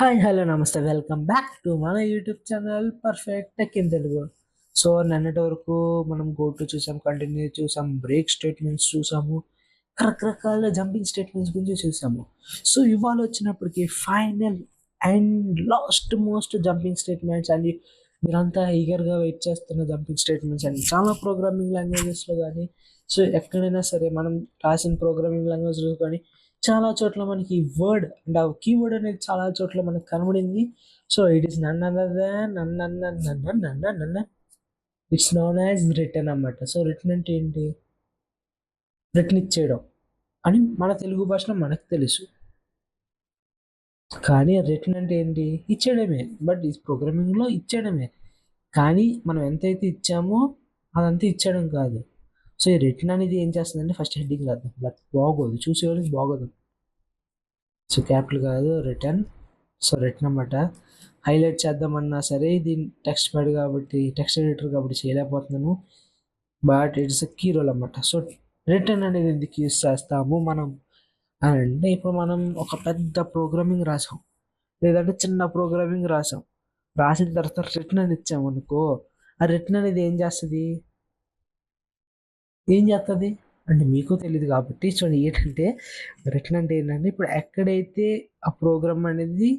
Hi hello నమస్తే welcome back to మన YouTube channel perfect tech in Telugu. So నిన్నటి వరకు మనం గో టు చూసాం, కంటిన్యూ చూసాం, బ్రేక్ స్టేట్మెంట్స్ చూసాము, రకరకాల జంపింగ్ స్టేట్మెంట్స్ గురించి చూసాము. సో ఇవాళ వచ్చినప్పటికి final and last most jumping statements and మీరంతా ఈగర్గా వెయిట్ చేస్తున్న జంపింగ్ స్టేట్మెంట్స్ అండ్ చాలా ప్రోగ్రామింగ్ లాంగ్వేజెస్లో కానీ, సో ఎక్కడైనా సరే మనం రాసిన ప్రోగ్రామింగ్ లాంగ్వేజ్లో కానీ చాలా చోట్ల మనకి వర్డ్ అండ్ ఆ కీవర్డ్ అనేది చాలా చోట్ల మనకు కనబడింది. So it is none it's known as return అన్నమాట. సో రిటర్న్ అంటే ఏంటి? రిటర్న్ ఇచ్చేయడం అని మన తెలుగు భాషలో మనకు తెలుసు. కానీ రిటర్న్ అంటే ఏంటి? ఇచ్చేయడమే. బట్ ఈ ప్రోగ్రామింగ్లో ఇచ్చేయడమే. కానీ మనం ఎంతైతే ఇచ్చామో అదంతా ఇచ్చేయడం కాదు. సో ఈ రిటర్న్ అనేది ఏం చేస్తుందంటే ఫస్ట్ హెడ్డింగ్ రాద్దాం, బట్ బాగోదు, చూసేవాళ్ళకి బాగోదు. సో క్యాపిటల్ కాదు, రిటర్న్. సో రిటర్న్ అన్నమాట. హైలైట్ చేద్దామన్నా సరే ఇది టెక్స్ట్ ప్యాడ్ కాబట్టి, టెక్స్ట్ ఎడిటర్ కాబట్టి చేయలేకపోతున్నాను. బట్ ఇట్స్ కీ రోల్ అన్నమాట. సో రిటర్న్ అనేది ఎందుకు యూస్ చేస్తాము మనం అంటే, ఇప్పుడు మనం ఒక పెద్ద ప్రోగ్రామింగ్ రాసాం, లేదంటే చిన్న ప్రోగ్రామింగ్ రాసాం, రాసిన తర్వాత రిటర్న్ అని ఇచ్చాము అనుకో, ఆ రిటర్న్ అనేది ఏం చేస్తుంది అంటే మీకు తెలియదు కాబట్టి. సో ఏంటంటే రిటర్న్ అంటే ఏంటంటే, ఇప్పుడు ఎక్కడైతే ఆ ప్రోగ్రామ్ అనేది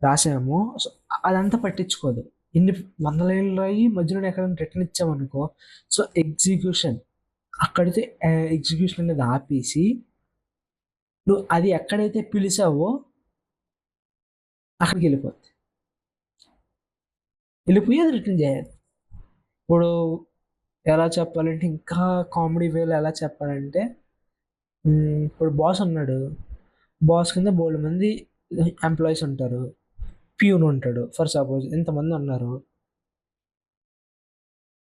రాసామో సో అదంతా పట్టించుకోదు. ఇన్ని వందల ఏళ్ళు రాయి మధ్యలో ఎక్కడైనా రిటర్న్ ఇచ్చామనుకో, సో ఎగ్జిక్యూషన్ అక్కడితే ఎగ్జిక్యూషన్ అనేది ఆపేసి నువ్వు అది ఎక్కడైతే పిలిచావో అక్కడికి వెళ్ళిపోయి అది రిటర్న్ చేయాలి. ఇప్పుడు ఎలా చెప్పాలంటే, ఇంకా కామెడీ వేలో ఎలా చెప్పాలంటే, ఇప్పుడు బాస్ ఉన్నాడు, బాస్ కింద బోల్డ్ మంది ఎంప్లాయీస్ ఉంటారు, ప్యూన్ ఉంటాడు ఫర్ సపోజ్, ఇంతమంది ఉన్నారు.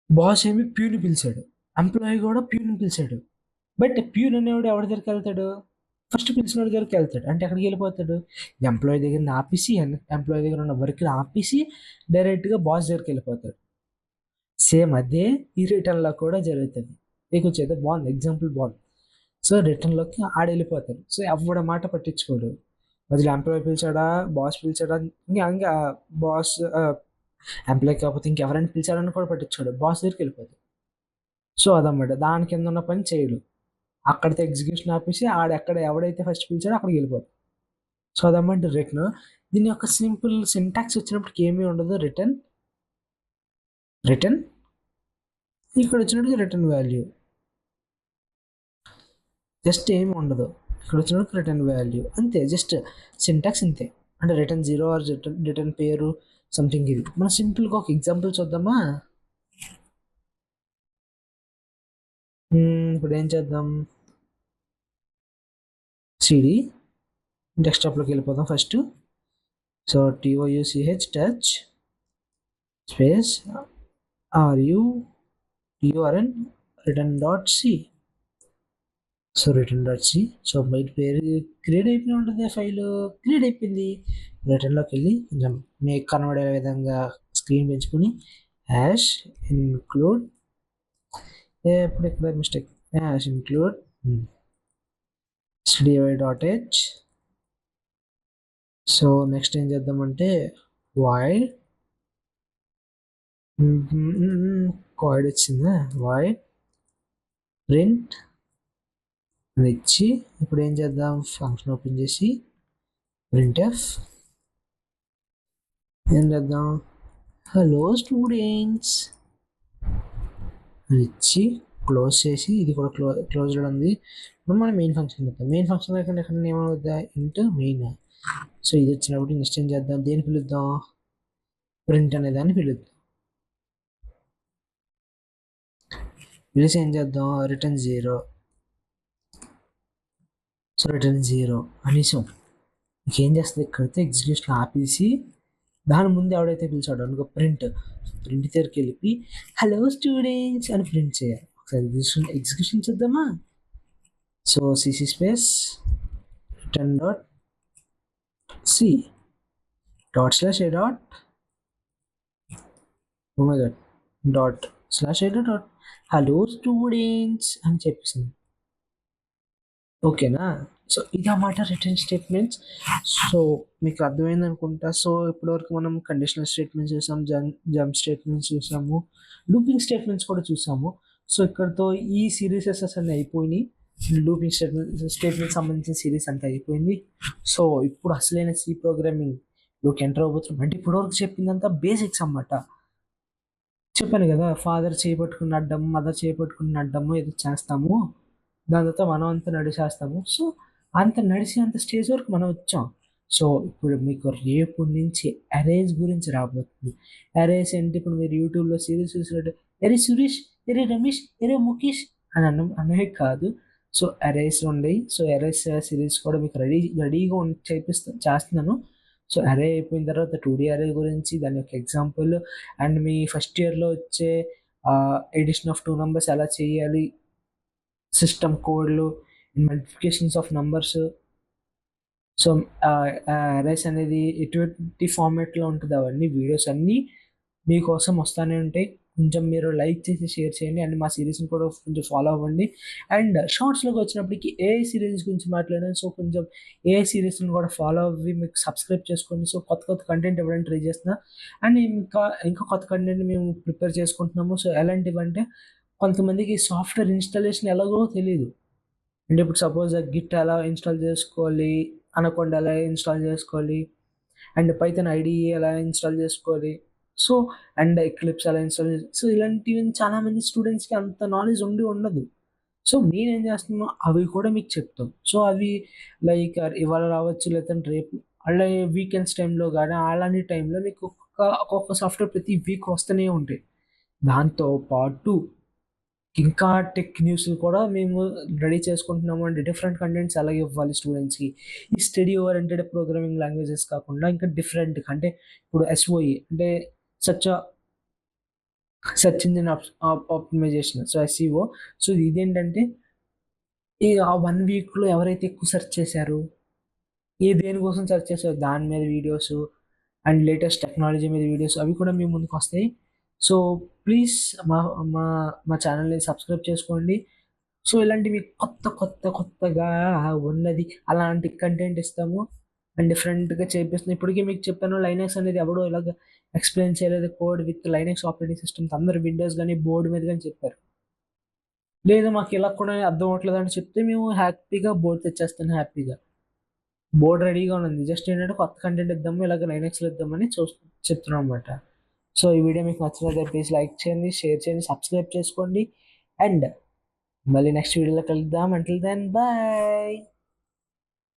బాస్ ఏమి ప్యూని పిలిచాడు, ఎంప్లాయీ కూడా ప్యూని పిలిచాడు. బట్ ప్యూన్ అనేవాడు ఎవరి దగ్గరికి వెళ్తాడు? ఫస్ట్ పిలిచిన వాడి దగ్గరికి వెళ్తాడు. అంటే ఎక్కడికి వెళ్ళిపోతాడు? ఎంప్లాయీ దగ్గర ఆపేసి, ఎంప్లాయీ దగ్గర ఉన్న వర్క్ని ఆపేసి డైరెక్ట్గా బాస్ దగ్గరికి వెళ్ళిపోతాడు. సేమ్ అదే ఈ రిటర్న్లో కూడా జరుగుతుంది. మీకు వచ్చేది బాగుంది, ఎగ్జాంపుల్ బాగుంది. సో రిటర్న్లోకి ఆడెళ్ళిపోతాడు. సో ఎవడ మాట పట్టించుకోడు. మధ్యలో ఎంప్లాయీ పిలిచాడా, బాస్ పిలిచాడా, ఇంకా బాస్ ఎంప్లాయీ కాకపోతే ఇంకెవరైనా పిలిచాడని కూడా పట్టించుకోడు, బాస్ దగ్గరికి వెళ్ళిపోతాడు. సో అదన్నమాట, దాని కింద ఉన్న పని చేయడు. అక్కడితో ఎగ్జిక్యూషన్ ఆపేసి ఆడెక్కడ ఎవడైతే ఫస్ట్ పిలిచాడో అక్కడికి వెళ్ళిపోతాడు. సో అదన్నమాట రిటర్న్. దీని యొక్క సింపుల్ సింటాక్స్ వచ్చినప్పటికి ఏమీ ఉండదు. రిటర్న్ ఇక్కడ వచ్చినట్టుగా రిటర్న్ వాల్యూ, జస్ట్ ఏమి ఉండదు. ఇక్కడ వచ్చినప్పుడు రిటర్న్ వాల్యూ అంతే, జస్ట్ సింటాక్స్ ఇంతే. అంటే రిటర్న్ 0 ఆర్ రిటర్న్ పేరు సంథింగ్. ఇది మనం సింపుల్గా ఒక ఎగ్జాంపుల్ చూద్దామా. ఇప్పుడు ఏం చేద్దాం, సిడి డెస్క్టాప్లోకి వెళ్ళిపోదాం first. So TOUCH touch space RUTURN return dot C. So return dot C. So బయట పేరు క్రియేట్ అయిపోయి ఉంటుంది, ఫైల్ క్రియేట్ అయిపోయింది. రిటర్న్లోకి వెళ్ళి కొంచెం మీకు కనబడే విధంగా స్క్రీన్ పెంచుకుని హ్యాష్ ఇన్క్లూడ్, ఎప్పుడు ఇక్కడ mistake, hash include stdy.h. So next ఏం చేద్దామంటే వాయిడ్ కాయిడ్ వచ్చిందా, వాయిడ్ ప్రింట్ అని ఇచ్చి, ఇప్పుడు ఏం చేద్దాం, ఫంక్షన్ ఓపెన్ చేసి printf ఏం చేద్దాం, హలో స్టూడెంట్స్ అని ఇచ్చి క్లోజ్ చేసి, ఇది కూడా క్లోజ్లో ఉంది. ఇప్పుడు మనం మెయిన్ ఫంక్షన్ చేద్దాం. మెయిన్ ఫంక్షన్ లేకుండా ఎక్కడ ఏమవుద్దా, ఇంటూ మెయిన్. సో ఇది వచ్చినప్పుడు నెక్స్ట్ ఏం చేద్దాం, దేని పిలుద్దాం, ప్రింట్ అనే దాన్ని పిలుద్దాం. పిలిచి ఏం చేద్దాం, రిటర్న్ 0. సో రిటర్న్ 0 అనేసి ఇంకేం చేస్తుంది, ఇక్కడితే ఎగ్జిక్యూషన్ ఆపేసి దాని ముందు ఎవడైతే పిలిచాడో అనుకో ప్రింట్ దగ్గరికి వెళ్ళి హలో స్టూడెంట్స్ అని ప్రింట్ చేయాలి. ఒకసారి ఎగ్జిక్యూషన్ చేద్దామా. So CC space return dot C dot slash A dot dot slash A dot hello students అని చెప్పేసింది. ఓకేనా. సో ఇదన్నమాట రిటర్న్ స్టేట్మెంట్స్. సో మీకు అర్థమైంది అనుకుంటా. సో ఇప్పటివరకు మనం కండిషనల్ స్టేట్మెంట్స్ చూసాం, జంప్ స్టేట్మెంట్స్ చూసాము, లూపింగ్ స్టేట్మెంట్స్ కూడా చూసాము. సో ఇక్కడతో ఈ సిరీసెస్ అన్నీ అయిపోయినాయి. లూపింగ్ స్టేట్మెంట్ సంబంధించిన సిరీస్ అంతా అయిపోయింది. సో ఇప్పుడు అసలైన సి ప్రోగ్రామింగ్ లోకి ఎంటర్ అవబోతున్నాం. అంటే ఇప్పటివరకు చెప్పిందంతా బేసిక్స్ అన్నమాట. చెప్పాను కదా, ఫాదర్ చేపట్టుకుని అడ్డం, మదర్ చేపట్టుకుని అడ్డము ఏదో చేస్తాము, దాని తర్వాత మనం అంతా నడిచేస్తాము. సో అంత నడిచి అంత స్టేజ్ వరకు మనం వచ్చాం. సో ఇప్పుడు మీకు రేపు నుంచి అరేస్ గురించి రాబోతుంది. అరేస్ ఏంటి, ఇప్పుడు మీరు యూట్యూబ్లో సిరీస్ చూసినట్టు ఎరే సురేష్, ఎరే రమేష్, ఎరే ముఖేష్ అని అనేవి కాదు. సో అరేస్ ఉండయి. సో అరేస్ సిరీస్ కూడా మీకు రెడీగా చేస్తున్నాను. సో అరే అయిపోయిన తర్వాత 2D అరే గురించి, దాని యొక్క ఎగ్జాంపుల్, అండ్ మీ ఫస్ట్ ఇయర్లో వచ్చే ఎడిషన్ ఆఫ్ 2 numbers ఎలా చేయాలి, సిస్టమ్ కోడ్లు, multiplications of numbers. So arrays అనేది ఎటువంటి ఫార్మాట్లో ఉంటుంది, అవన్నీ వీడియోస్ అన్నీ మీకోసం వస్తూనే ఉంటాయి. కొంచెం మీరు లైక్ చేసి షేర్ చేయండి, అండ్ మా సిరీస్ని కూడా కొంచెం ఫాలో అవ్వండి. అండ్ షార్ట్స్లోకి వచ్చినప్పటికి ఏఐ సిరీస్ గురించి మాట్లాడాను. సో కొంచెం ఏఐ సిరీస్ని కూడా ఫాలో అవ్వి మీకు సబ్స్క్రైబ్ చేసుకోండి. సో కొత్త కొత్త కంటెంట్ ఇవ్వడానికి ట్రై చేస్తున్నా, అండ్ ఇంకా కొత్త కంటెంట్ మేము ప్రిపేర్ చేసుకుంటున్నాము. సో ఎలాంటివంటే, కొంతమందికి సాఫ్ట్వేర్ ఇన్స్టాలేషన్ ఎలాగో తెలియదు. అంటే ఇప్పుడు సపోజ్ గిట్ ఎలా ఇన్స్టాల్ చేసుకోవాలి, అనకొండ ఎలా ఇన్స్టాల్ చేసుకోవాలి, అండ్ పైథాన్ ఐడిఈ ఎలా ఇన్స్టాల్ చేసుకోవాలి, సో అండ్ ఎక్లిప్స్ ఎలా ఇన్స్టాల్ చేసుకోవాలి. సో ఇలాంటివి చాలామంది స్టూడెంట్స్కి అంత నాలెడ్జ్ ఉండదు. సో నేనేం చేస్తున్నాను, అవి కూడా మీకు చెప్తాం. సో అవి లైక్ ఇవాళ రావచ్చు, లేదంటే రేపు, అలాగే వీకెండ్స్ టైంలో కానీ అలాంటి టైంలో మీకు ఒక్కొక్క సాఫ్ట్వేర్ ప్రతి వీక్ వస్తూనే ఉంటాయి. దాంతో పాటు ఇంకా టెక్ న్యూస్లు కూడా మేము రెడీ చేసుకుంటున్నాము. అండ్ డిఫరెంట్ కంటెంట్స్ అలాగే ఇవ్వాలి స్టూడెంట్స్కి. ఈ స్టడీ ఓరియంటెడ్ ప్రోగ్రామింగ్ లాంగ్వేజెస్ కాకుండా ఇంకా డిఫరెంట్, అంటే ఇప్పుడు ఎస్ఓఈ అంటే such search engine optimization, so SEO. So ఇదేంటంటే, ఈ ఆ 1 weekలో ఎవరైతే ఎక్కువ సెర్చ్ చేశారు, దేనికోసం సెర్చ్ చేశారు, దాని మీద వీడియోస్, అండ్ లేటెస్ట్ టెక్నాలజీ మీద వీడియోస్ అవి కూడా మీ ముందుకు వస్తాయి. సో ప్లీజ్ మా మా మా ఛానల్ని సబ్స్క్రైబ్ చేసుకోండి. సో ఇలాంటివి కొత్తగా ఉన్నది అలాంటి కంటెంట్ ఇస్తాము, అండ్ డిఫరెంట్గా చేపిస్తున్నాం. ఇప్పటికీ మీకు చెప్పాను, లైనక్స్ అనేది ఎవడో ఇలాగ ఎక్స్ప్లెయిన్ చేయలేదు. Code with Linux operating systems అందరు విండోస్ కానీ బోర్డు మీద కానీ చెప్పారు. లేదు మాకు ఇలా కూడా అర్థం అవ్వట్లేదు అని చెప్తే మేము హ్యాపీగా బోర్డు తెచ్చేస్తాను. హ్యాపీగా బోర్డు రెడీగా ఉంది, జస్ట్ ఏంటంటే కొత్త కంటెంట్ ఇద్దాము, ఇలాగ లైనక్స్లో ఇద్దామని చెప్తున్నాం అనమాట. సో ఈ వీడియో మీకు నచ్చినట్లయితే ప్లీజ్ లైక్ చేయండి, షేర్ చేయండి, సబ్స్క్రైబ్ చేసుకోండి, అండ్ మళ్ళీ నెక్స్ట్ వీడియోలో కలుద్దాం. Until then bye.